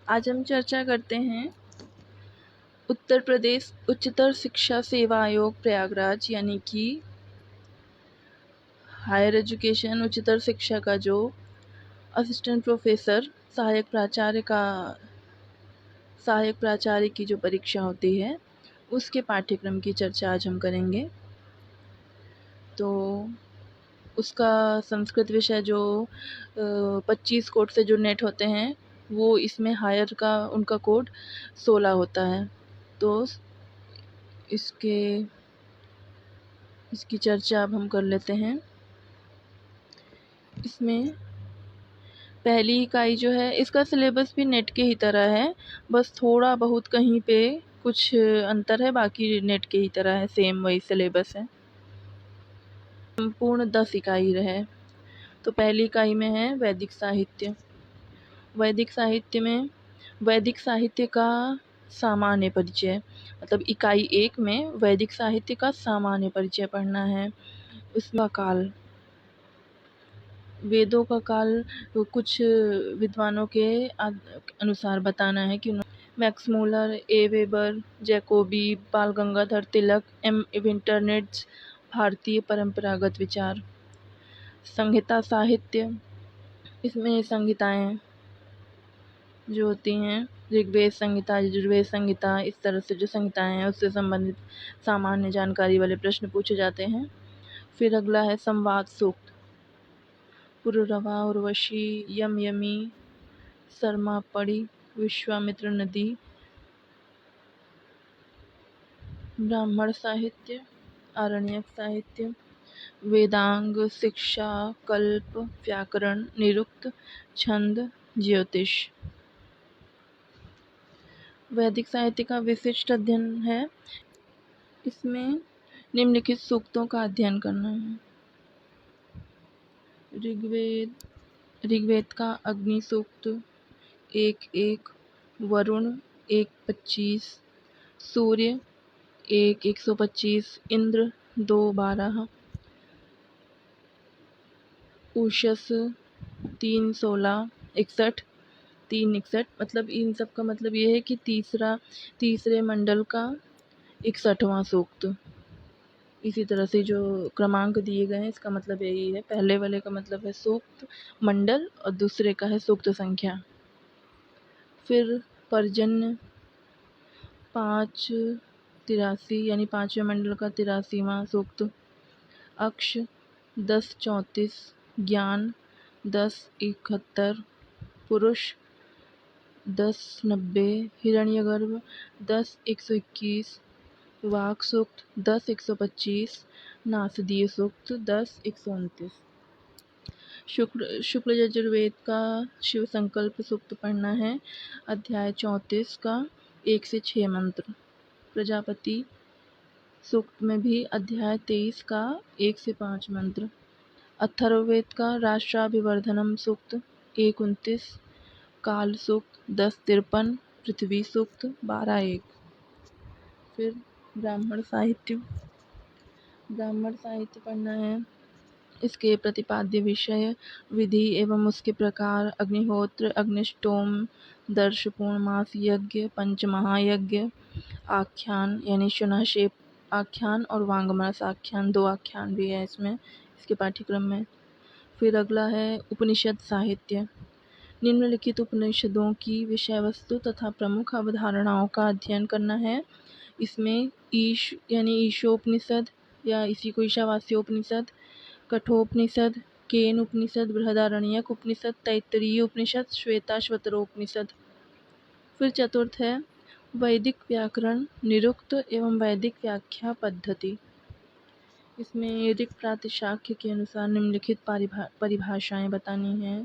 आज हम चर्चा करते हैं उत्तर प्रदेश उच्चतर शिक्षा सेवा आयोग प्रयागराज यानी कि हायर एजुकेशन उच्चतर शिक्षा का जो असिस्टेंट प्रोफेसर सहायक प्राचार्य की जो परीक्षा होती है उसके पाठ्यक्रम की चर्चा आज हम करेंगे। तो उसका संस्कृत विषय जो 25 कोड से जो नेट होते हैं वो इसमें हायर का उनका कोड 16 होता है। तो इसकी चर्चा अब हम कर लेते हैं। इसमें पहली इकाई जो है इसका सिलेबस भी नेट के ही तरह है, बस थोड़ा बहुत कहीं पे कुछ अंतर है, बाकी नेट के ही तरह है, सेम वही सिलेबस है। संपूर्ण 10 इकाई रहे। तो पहली इकाई में है वैदिक साहित्य। वैदिक साहित्य में वैदिक साहित्य का सामान्य परिचय, मतलब इकाई 1 में वैदिक साहित्य का सामान्य परिचय पढ़ना है। उसका काल, वेदों का काल कुछ विद्वानों के अनुसार बताना है कि मैक्स मूलर, ए वेबर, जैकोबी, बाल गंगाधर तिलक, एम विंटरनेट्स, भारतीय परंपरागत विचार। संहिता साहित्य, इसमें संहिताएं जो होती हैं ऋग्वेद संहिता, यजुर्वेद संहिता, इस तरह से जो संहिताएं हैं उससे संबंधित सामान्य जानकारी वाले प्रश्न पूछे जाते हैं। फिर अगला है संवाद सूक्त। पुरुरवा, उर्वशी, यम यमी, सरमापड़ी, विश्वामित्र नदी। ब्राह्मण साहित्य, आरण्यक साहित्य, वेदांग, शिक्षा, कल्प, व्याकरण, निरुक्त, छंद, ज्योतिष। वैदिक साहित्य का विशिष्ट अध्ययन है। इसमें निम्नलिखित सूक्तों का अध्ययन करना है। ऋग्वेद का अग्नि सूक्त 1:1, वरुण 1:25, सूर्य 1:125, इंद्र 2:12, उषस 3:16, 61, 3:61। मतलब इन सब का मतलब ये है कि तीसरे मंडल का 61वां सूक्त। इसी तरह से जो क्रमांक दिए गए हैं इसका मतलब यही है। पहले वाले का मतलब है सूक्त मंडल और दूसरे का है सूक्त संख्या। फिर पर्जन्य 5:83 यानी 5वें मंडल का 83वां सूक्त। अक्ष 10:34, ज्ञान 10:71, पुरुष 10:90, हिरण्यगर्भ 10:121, वाक सूक्त 10:125, नासदीय सूक्त 10:129। शुक्ल यजुर्वेद का शिव संकल्प सूक्त पढ़ना है, अध्याय 34 का 1 से 6 मंत्र। प्रजापति सूक्त में भी अध्याय 23 का 1 से 5 मंत्र। अथर्ववेद का राष्ट्राभिवर्धनम सूक्त 1:29, काल सूक्त 10:53, पृथ्वी सूक्त 12:1। फिर ब्राह्मण साहित्य पढ़ना है। इसके प्रतिपाद्य विषय, विधि एवं उसके प्रकार, अग्निहोत्र, अग्निष्टोम, दर्श, पूर्णमास यज्ञ, पंचमहायज्ञ, आख्यान यानी शुनाशेप आख्यान और वांगमनस आख्यान, 2 आख्यान भी है इसमें इसके पाठ्यक्रम में। फिर अगला है उपनिषद साहित्य। निम्नलिखित उपनिषदों की विषय वस्तु तथा प्रमुख अवधारणाओं का अध्ययन करना है। इसमें ईश यानी ईशोपनिषद या इसी को ईशावास्य उपनिषद, कठोपनिषद, केन उपनिषद, बृहदारण्यक उपनिषद, तैत्तरीय उपनिषद, श्वेताश्वतरोपनिषद। फिर चतुर्थ है वैदिक व्याकरण, निरुक्त एवं वैदिक व्याख्या पद्धति। इसमें ऋक् प्रातिशाख्य के अनुसार निम्नलिखित परिभाषाएं बतानी हैं,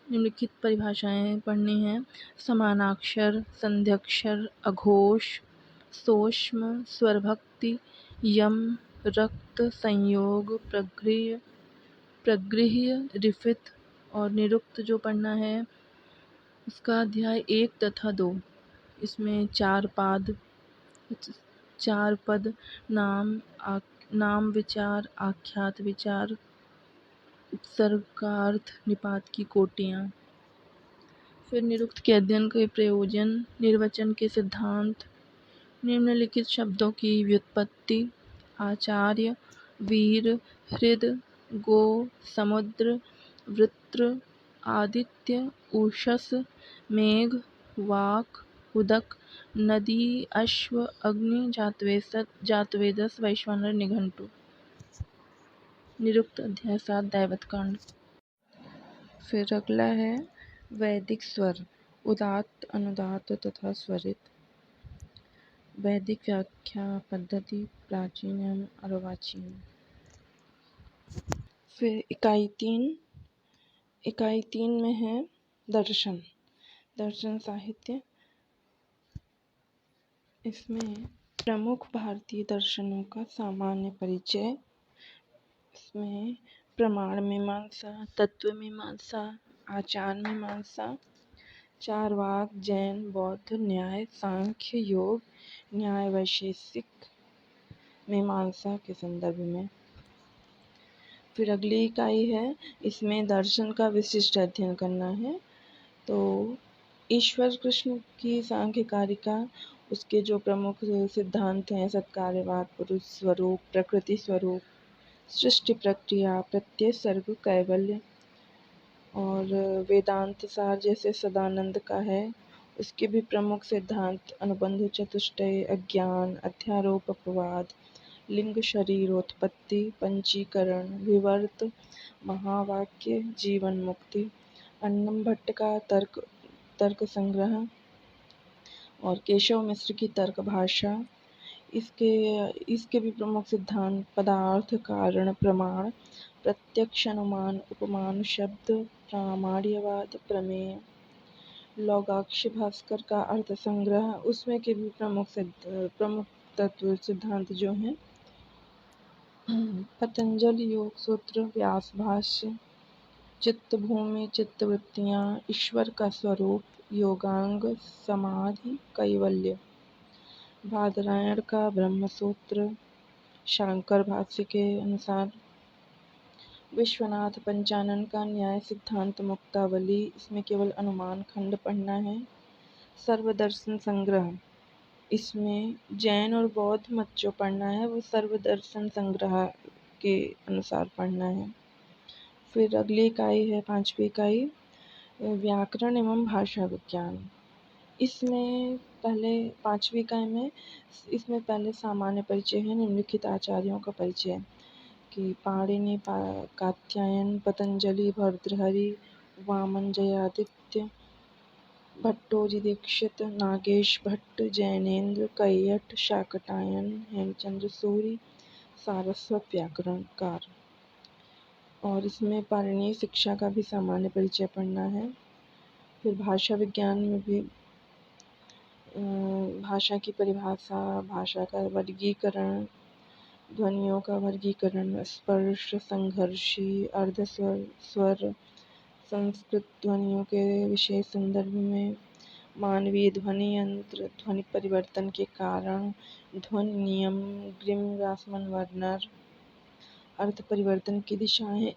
निम्नलिखित परिभाषाएं पढ़नी हैं। समानाक्षर, संध्याक्षर, अघोष, सोष्म, स्वरभक्ति, यम, रक्त, संयोग, प्रगृह्य, रिफित। और निरुक्त जो पढ़ना है उसका अध्याय 1 तथा 2। इसमें 4 पद, नाम विचार, आख्यात विचार, उपसर्गार्थ, निपात की कोटियाँ। फिर निरुक्त के अध्ययन के प्रयोजन, निर्वचन के सिद्धांत, निम्नलिखित शब्दों की व्युत्पत्ति, आचार्य, वीर, हृद, गो, समुद्र, वृत्र, आदित्य, उषस, मेघ, वाक, उदक, नदी, अश्व, अग्नि, जातवेदस, वैश्वानर, निघंटु। निरुक्त अध्याय 7 दैवत कांड। फिर अगला है वैदिक स्वर, उदात्त, अनुदात्त तथा स्वरित। वैदिक व्याख्या पद्धति, प्राचीन एवं अर्वाचीन। फिर इकाई तीन में है दर्शन साहित्य। इसमें प्रमुख भारतीय दर्शनों का सामान्य परिचय, इसमें प्रमाण मीमांसा, तत्व मीमांसा, आचार मीमांसा, चारवाक, जैन, बौद्ध, न्याय, सांख्य, योग, न्याय वैशेषिक मीमांसा के संदर्भ में। फिर अगली इकाई है, इसमें दर्शन का विशिष्ट अध्ययन करना है। तो ईश्वर कृष्ण की सांख्य कारिका, उसके जो प्रमुख सिद्धांत हैं, सत्कार्यवाद, पुरुष स्वरूप, प्रकृति स्वरूप, सृष्टि प्रक्रिया, प्रत्यय सर्ग, कैवल्य, और वेदांत सार जैसे सदानंद का है, उसके भी प्रमुख सिद्धांत अनुबंध चतुष्टय, अज्ञान, अध्यारोप अपवाद, लिंग शरीरोत्पत्ति, पंचीकरण, विवर्त, महावाक्य, जीवन मुक्ति, अन्नम भट्ट का तर्क संग्रह और केशव मिश्र की तर्क भाषा। इसके भी प्रमुख सिद्धांत पदार्थ, कारण, प्रमाण, प्रत्यक्ष, अनुमान, उपमान, शब्द, प्रामाण्यवाद, प्रमेय, लौगाक्ष भास्कर का अर्थ संग्रह, उसमें के भी प्रमुख तत्व सिद्धांत जो हैं पतंजलि योग सूत्र, व्यास भाष्य, चित्त भूमि, चित्त वृत्तियाँ, ईश्वर का स्वरूप, योगांग, समाधि, कैवल्य, बादरायण का ब्रह्म सूत्र, शांकर भाष्य के अनुसार, विश्वनाथ पंचानन का न्याय सिद्धांत मुक्तावली, इसमें केवल अनुमान खंड पढ़ना है। सर्वदर्शन संग्रह, इसमें जैन और बौद्ध मत जो पढ़ना है वो सर्वदर्शन संग्रह के अनुसार पढ़ना है। फिर अगली इकाई है 5वीं इकाई, व्याकरण एवं भाषा विज्ञान। इसमें पहले 5वीं इकाई में इसमें पहले सामान्य परिचय है, निम्नलिखित आचार्यों का परिचय कि पाणिनि, कात्यायन, पतंजलि, भर्तृहरि, वामन, जयादित्य, भट्टोजी दीक्षित, नागेश भट्ट, जैनेन्द्र, कैयट, शाकटायन, हेमचंद्र सूरी, सारस्वत व्याकरणकार। और इसमें पाणिनीय शिक्षा का भी सामान्य परिचय पढ़ना है। फिर भाषा विज्ञान में भी भाषा की परिभाषा, भाषा का वर्गीकरण, ध्वनियों का वर्गीकरण, स्पर्श, संघर्षी, अर्धस्वर, स्वर, संस्कृत ध्वनियों के विशेष संदर्भ में, मानवीय ध्वनि यंत्र, ध्वनि परिवर्तन के कारण, ध्वनि नियम, ग्रिम, रासमन, वर्नर, अर्थ परिवर्तन की दिशाएं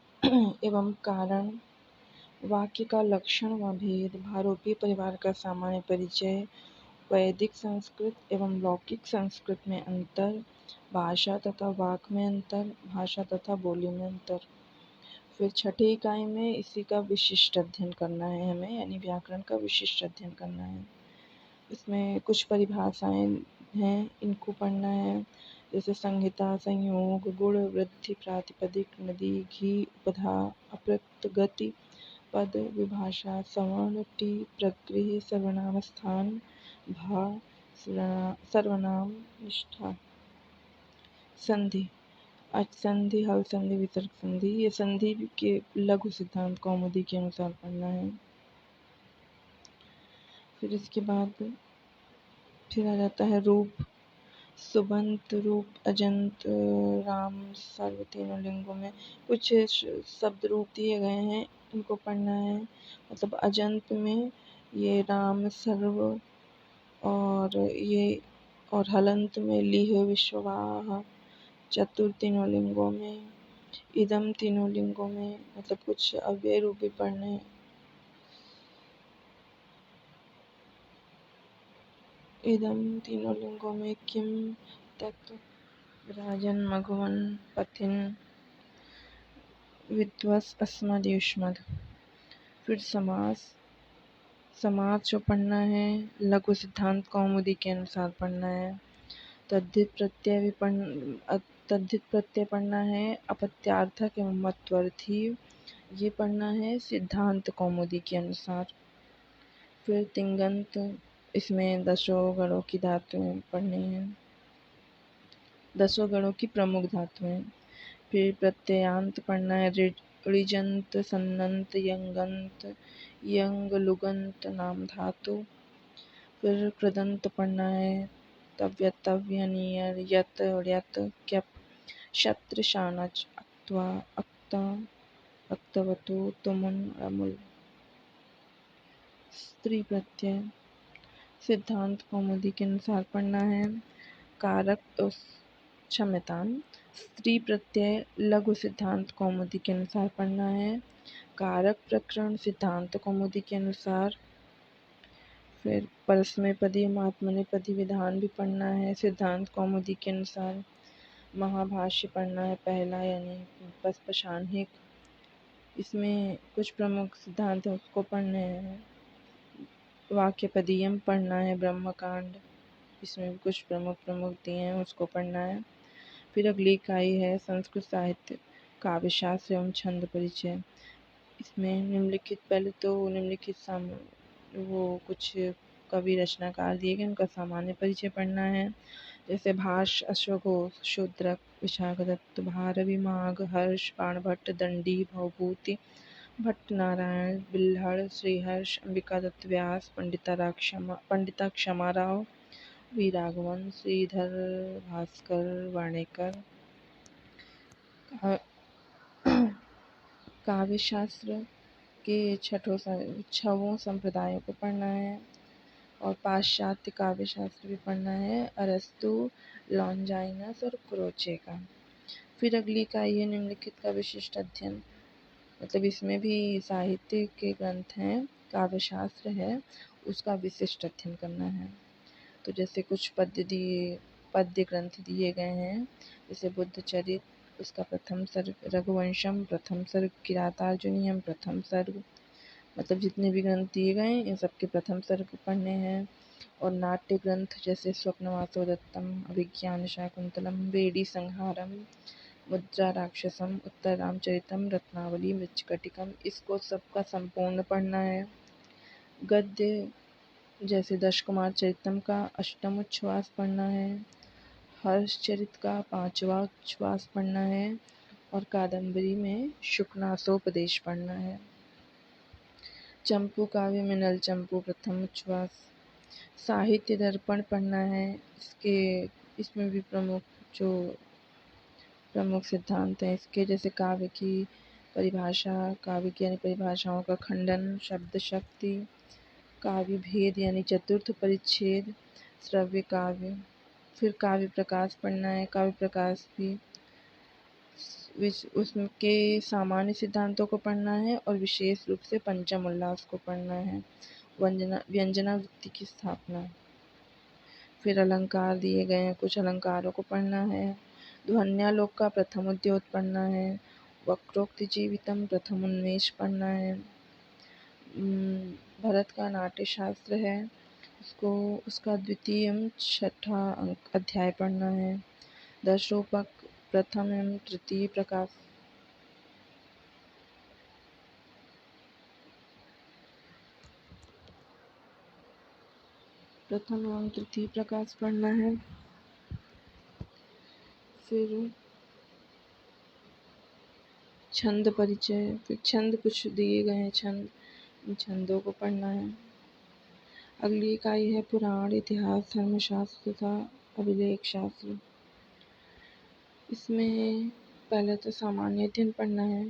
एवं कारण, वाक्य का लक्षण व भेद, भारोपीय परिवार का सामान्य परिचय, वैदिक संस्कृत एवं लौकिक संस्कृत में अंतर, भाषा तथा वाक में अंतर, भाषा तथा बोली में अंतर। फिर 6ठी इकाई में इसी का विशिष्ट अध्ययन करना है हमें, यानी व्याकरण का विशिष्ट अध्ययन करना है। इसमें कुछ परिभाषाएं हैं, इनको पढ़ना है, जैसे संहिता, संयोग, गुण, वृद्धि, प्रातिपदिक, नदी, घी, उपधा, अपृक्त, गति, पद, विभाषा, सवर्ण, टी, प्रगृह, सर्वनाम, स्थान, भा, सर्वनाम, निष्ठा, संधि, संधि, हल संधि, वितर्क संधि। ये संधि के लघु सिद्धांत कौमुदी के अनुसार पढ़ना है। फिर इसके बाद फिर आ जाता है रूप, सुबंत रूप, अजंत, राम, सर्व, तीनों लिंगों में कुछ शब्द रूप दिए गए हैं, इनको पढ़ना है। मतलब अजंत में ये राम, सर्व, और हलंत में लीह, विश्ववाह, चतुर तीनों लिंगों में, इदम तीनों लिंगों में, मतलब कुछ अव्यय रूप भी पढ़ने। इदं तीनों लिंगों में किम तत्व विराजन मघवन पथिन विद्वस अस्मद युष्मद। फिर समास जो पढ़ना है लघु सिद्धांत कौमुदी के अनुसार पढ़ना है। तद्धित प्रत्यय पढ़ना है अपत्यार्थक एवं मत्वर्थी, ये पढ़ना है सिद्धांत कौमुदी के अनुसार। फिर तिंगंत, इसमें दसों गणों की धातुएं पढ़नी हैं, दसों गणों की प्रमुख धातुएं। फिर प्रत्ययांत पढ़ना है ऋजंत सन्नंत यंगंत यंग लुगंत नाम धातु। फिर कृदंत पढ़ना है तव्य तव्य नियर यत और यत क्यप शत्र शानच अक्त्वा अक्ता अक्तवतु तुमुन अमुल। स्त्री प्रत्यय सिद्धांत कौमुदी के अनुसार पढ़ना है कारक क्षम्यताम। स्त्री प्रत्यय लघु सिद्धांत कौमुदी के अनुसार पढ़ना है कारक प्रकरण सिद्धांत कौमुदी के अनुसार। फिर परस्मैपदी आत्मनेपदी विधान भी पढ़ना है सिद्धांत कौमुदी के अनुसार। महाभाष्य पढ़ना है पहला यानी पशपाशानिक, इसमें कुछ प्रमुख सिद्धांत हैं उसको पढ़ने हैं। वाक्यपदीयम पढ़ना है ब्रह्मकांड, इसमें कुछ प्रमुख दिए हैं उसको पढ़ना है। फिर अगली इकाई है संस्कृत साहित्य काव्यशास्त्र एवं छंद परिचय। इसमें निम्नलिखित पहले तो निम्नलिखित वो कुछ कवि रचनाकार दिए गए उनका सामान्य परिचय पढ़ना है, जैसे भाष अश्वघोष शूद्रक विशाखदत्त भारवी माघ हर्ष बाणभट्ट दंडी भवभूति भट्ट नारायण बिल्हड़ श्रीहर्ष अंबिका दत्त व्यास पंडिता क्षमा राव वी राघवन श्रीधर भास्कर वाणेकर। काव्यशास्त्र के छहों संप्रदायों को पढ़ना है और पाश्चात्य काव्यशास्त्र भी पढ़ना है अरस्तु लॉन्जाइनस और क्रोचे का। फिर अगली इकाई है निम्नलिखित का विशिष्ट अध्ययन, मतलब इसमें भी साहित्य के ग्रंथ हैं काव्यशास्त्र है उसका विशिष्ट अध्ययन करना है। तो जैसे कुछ पद्य ग्रंथ दिए गए हैं, जैसे बुद्ध चरित उसका प्रथम सर्ग, रघुवंशम प्रथम सर्ग, किरातार्जुनीयम प्रथम सर्ग, मतलब जितने भी ग्रंथ दिए गए इन सबके प्रथम सर्ग पढ़ने हैं। और नाट्य ग्रंथ जैसे स्वप्नवासो दत्तम अभिज्ञान शाकुंतलम बेड़ी संहारम मुद्रा राक्षसम उत्तर रामचरितम रत्नावली मृच्छकटिकम, इसको सबका संपूर्ण पढ़ना है। गद्य जैसे दश कुमार चरितम का अष्टम उच्छ्वास पढ़ना है, हर्षचरित का पांचवा उच्छ्वास पढ़ना है और कादम्बरी में शुकनासोपदेश पढ़ना है। चंपू काव्य में नल चंपू प्रथम उच्छ्वास। साहित्य दर्पण पढ़ना है, इसमें भी प्रमुख सिद्धांत हैं इसके, जैसे काव्य की परिभाषा, काव्य की यानी परिभाषाओं का खंडन, शब्द शक्ति, काव्य भेद यानी चतुर्थ परिच्छेद, श्रव्य काव्य। फिर काव्य प्रकाश पढ़ना है, काव्य प्रकाश भी उसके सामान्य सिद्धांतों को पढ़ना है और विशेष रूप से पंचम उल्लास को पढ़ना है, व्यंजना वृत्ति की स्थापना। फिर अलंकार दिए गए हैं, कुछ अलंकारों को पढ़ना है। ध्वन्यालोक का प्रथम उद्योत पढ़ना है, वक्रोक्ति जीवितम प्रथम उन्मेष पढ़ना है। भरत का नाट्य शास्त्र है उसका द्वितीय छठा अध्याय पढ़ना है। दशरूपक प्रथम एवं तृतीय प्रकाश पढ़ना है। फिर छंद परिचय, फिर छंद कुछ दिए गए हैं छंदों को पढ़ना है। अगली इकाई है पुराण इतिहास धर्मशास्त्र तथा अभिलेख शास्त्र। इसमें पहले तो सामान्य अध्ययन पढ़ना है,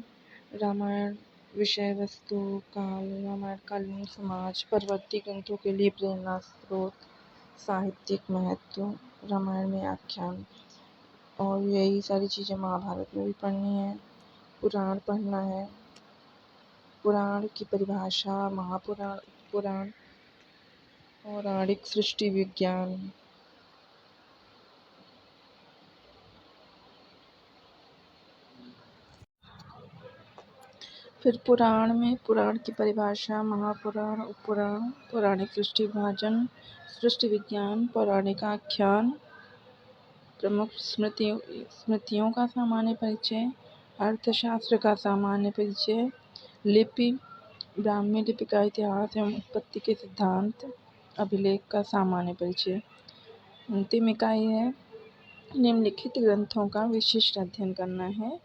रामायण विषय वस्तु काल, रामायण कालीन समाज, परवर्ती ग्रंथों के लिए प्रेरणा स्रोत, साहित्यिक महत्व, रामायण में आख्यान, और यही सारी चीज़ें महाभारत में भी पढ़नी है। पुराण पढ़ना है, पुराण की परिभाषा, महापुराण, पुराण, पौराणिक सृष्टि विज्ञान। फिर पुराण में पुराण की परिभाषा, महापुराण, उपपुराण, पौराणिक सृष्टि विभाजन, सृष्टि विज्ञान, पौराणिक आख्यान, प्रमुख स्मृतियों का सामान्य परिचय, अर्थशास्त्र का सामान्य परिचय, लिपि, ब्राह्मी लिपि का इतिहास एवं उत्पत्ति के सिद्धांत, अभिलेख का सामान्य परिचय। अंतिम इकाई है निम्नलिखित ग्रंथों का विशिष्ट अध्ययन करना है।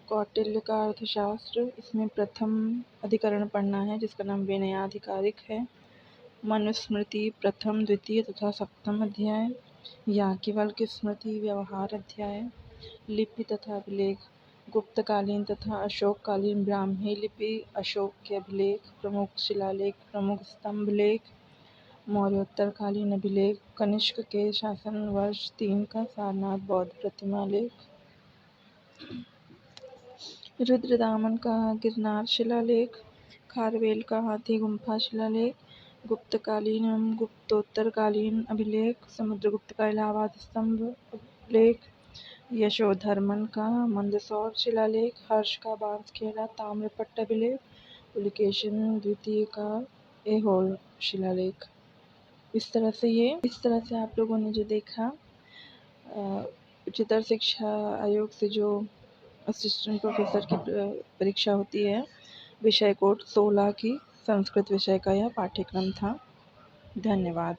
कौटिल्य का अर्थशास्त्र, इसमें प्रथम अधिकरण पढ़ना है जिसका नाम विनयाधिकारिक है। मनुस्मृति प्रथम, द्वितीय तथा सप्तम अध्याय। याज्ञवल्क्य स्मृति व्यवहार अध्याय। लिपि तथा अभिलेख, गुप्तकालीन तथा अशोककालीन ब्राह्मी लिपि, अशोक के अभिलेख, प्रमुख शिलालेख, प्रमुख स्तंभलेख, मौर्योत्तरकालीन अभिलेख, कनिष्क के शासन वर्ष 3 का सारनाथ बौद्ध प्रतिमा लेख, रुद्रदामन का गिरनार शिलालेख, खारवेल का हाथी गुम्फा शिलालेख, गुप्तकालीन एवं गुप्तोत्तरकालीन अभिलेख, समुद्रगुप्त का इलाहाबाद स्तंभ लेख, यशोधर्मन का मंदसौर शिलालेख, हर्ष का बांसखेड़ा ताम्रपट्ट अभिलेख, पुलिकेशिन द्वितीय का ऐहोल शिलालेख। इस तरह से आप लोगों ने जो देखा, उच्चतर शिक्षा आयोग से जो असिस्टेंट प्रोफेसर की परीक्षा होती है, विषय कोड 16 की संस्कृत विषय का यह पाठ्यक्रम था। धन्यवाद।